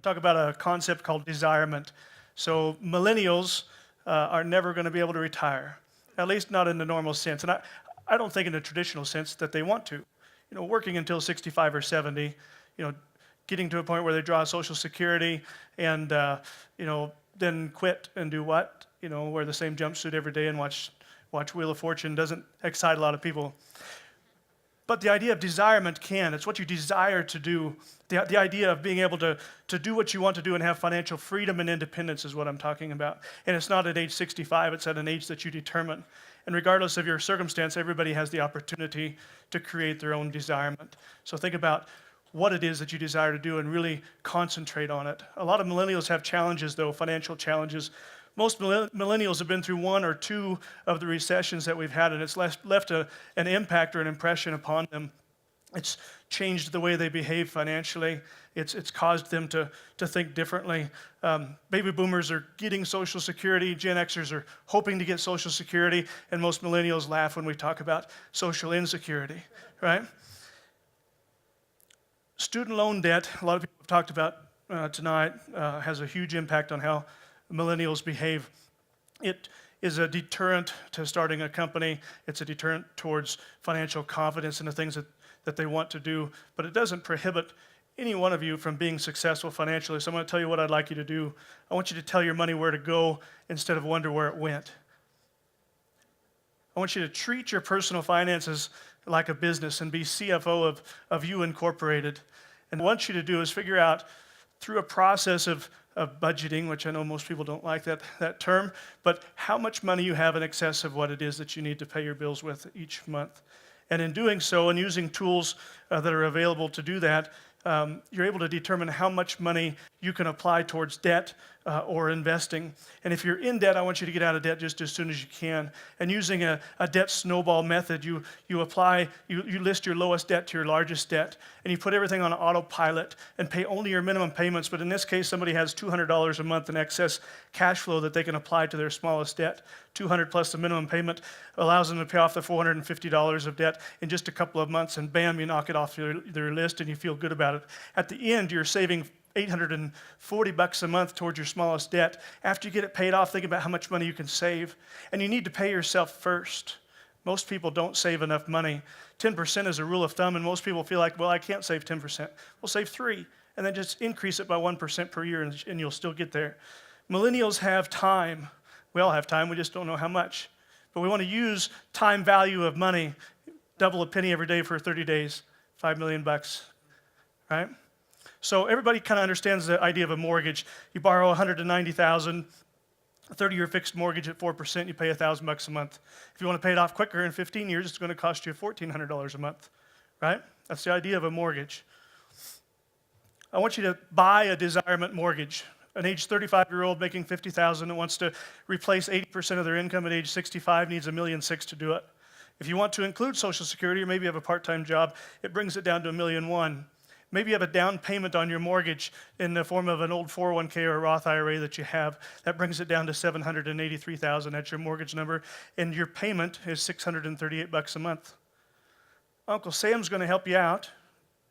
talk about a concept called desirement. So millennials are never going to be able to retire, at least not in the normal sense. And I don't think in the traditional sense that they want to. Working until 65 or 70, getting to a point where they draw Social Security and, then quit and do what? Wear the same jumpsuit every day and watch Wheel of Fortune doesn't excite a lot of people. But the idea of desirement can. It's what you desire to do. The idea of being able to do what you want to do and have financial freedom and independence is what I'm talking about. And it's not at age 65, it's at an age that you determine. And regardless of your circumstance, everybody has the opportunity to create their own desirement. So think about what it is that you desire to do and really concentrate on it. A lot of millennials have challenges, though, financial challenges. Most millennials have been through one or two of the recessions that we've had, and it's left an impact or an impression upon them. It's changed the way they behave financially. It's caused them to think differently. Baby boomers are getting Social Security. Gen Xers are hoping to get Social Security, and most millennials laugh when we talk about social insecurity, right? Student loan debt, a lot of people have talked about tonight, has a huge impact on how millennials behave. It is a deterrent to starting a company. It's a deterrent towards financial confidence in the things that they want to do, but it doesn't prohibit any one of you from being successful financially. So I'm going to tell you what I'd like you to do. I want you to tell your money where to go instead of wonder where it went. I want you to treat your personal finances like a business and be CFO of you Incorporated. And what I want you to do is figure out through a process of budgeting, which I know most people don't like that term, but how much money you have in excess of what it is that you need to pay your bills with each month. And in doing so and using tools that are available to do that, you're able to determine how much money you can apply towards debt or investing. And if you're in debt, I want you to get out of debt just as soon as you can. And using a debt snowball method, you list your lowest debt to your largest debt, and you put everything on autopilot and pay only your minimum payments. But in this case, somebody has $200 a month in excess cash flow that they can apply to their smallest debt. $200 plus the minimum payment allows them to pay off the $450 of debt in just a couple of months, and bam, you knock it off their list and you feel good about it. At the end, you're saving $840 a month towards your smallest debt. After you get it paid off, think about how much money you can save. And you need to pay yourself first. Most people don't save enough money. 10% is a rule of thumb, and most people feel like, well, I can't save 10%. Well, save 3%, and then just increase it by 1% per year, and you'll still get there. Millennials have time. We all have time, we just don't know how much. But we want to use time value of money. Double a penny every day for 30 days, $5 million, right? So everybody kind of understands the idea of a mortgage. You borrow $190,000, a 30-year fixed mortgage at 4%, you pay $1,000 a month. If you want to pay it off quicker in 15 years, it's going to cost you $1,400 a month, right? That's the idea of a mortgage. I want you to buy a Desirement mortgage. An age 35-year-old making $50,000 that wants to replace 80% of their income at age 65 needs $1.6 million to do it. If you want to include Social Security, or maybe you have a part-time job, it brings it down to $1.1 million. Maybe you have a down payment on your mortgage in the form of an old 401k or a Roth IRA that you have. That brings it down to $783,000. That's your mortgage number. And your payment is $638 a month. Uncle Sam's going to help you out,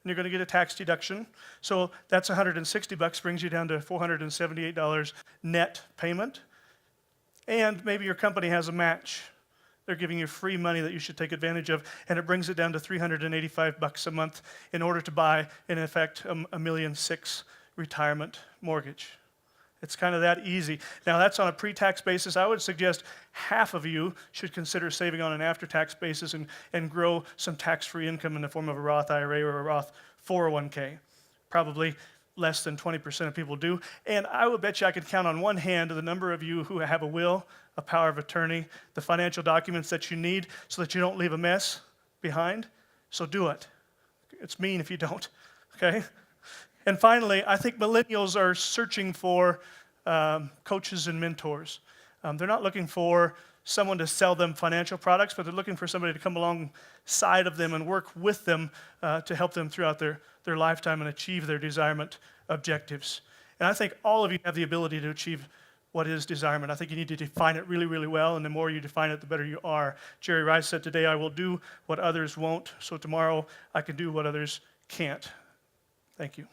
and you're going to get a tax deduction. So that's $160, brings you down to $478 net payment. And maybe your company has a match. They're giving you free money that you should take advantage of, and it brings it down to $385 a month in order to buy, in effect, a $1.6 million retirement mortgage. It's kind of that easy. Now, that's on a pre-tax basis. I would suggest half of you should consider saving on an after-tax basis and grow some tax-free income in the form of a Roth IRA or a Roth 401k. Probably less than 20% of people do. And I would bet you I could count on one hand the number of you who have a will, a power of attorney, the financial documents that you need so that you don't leave a mess behind. So do it. It's mean if you don't, okay? And finally, I think millennials are searching for coaches and mentors. They're not looking for someone to sell them financial products, but they're looking for somebody to come alongside of them and work with them to help them throughout their lifetime and achieve their Desirement objectives. And I think all of you have the ability to achieve what is Desirement. I think you need to define it really, really well, and the more you define it, the better you are. Jerry Rice said, today I will do what others won't, so tomorrow I can do what others can't. Thank you.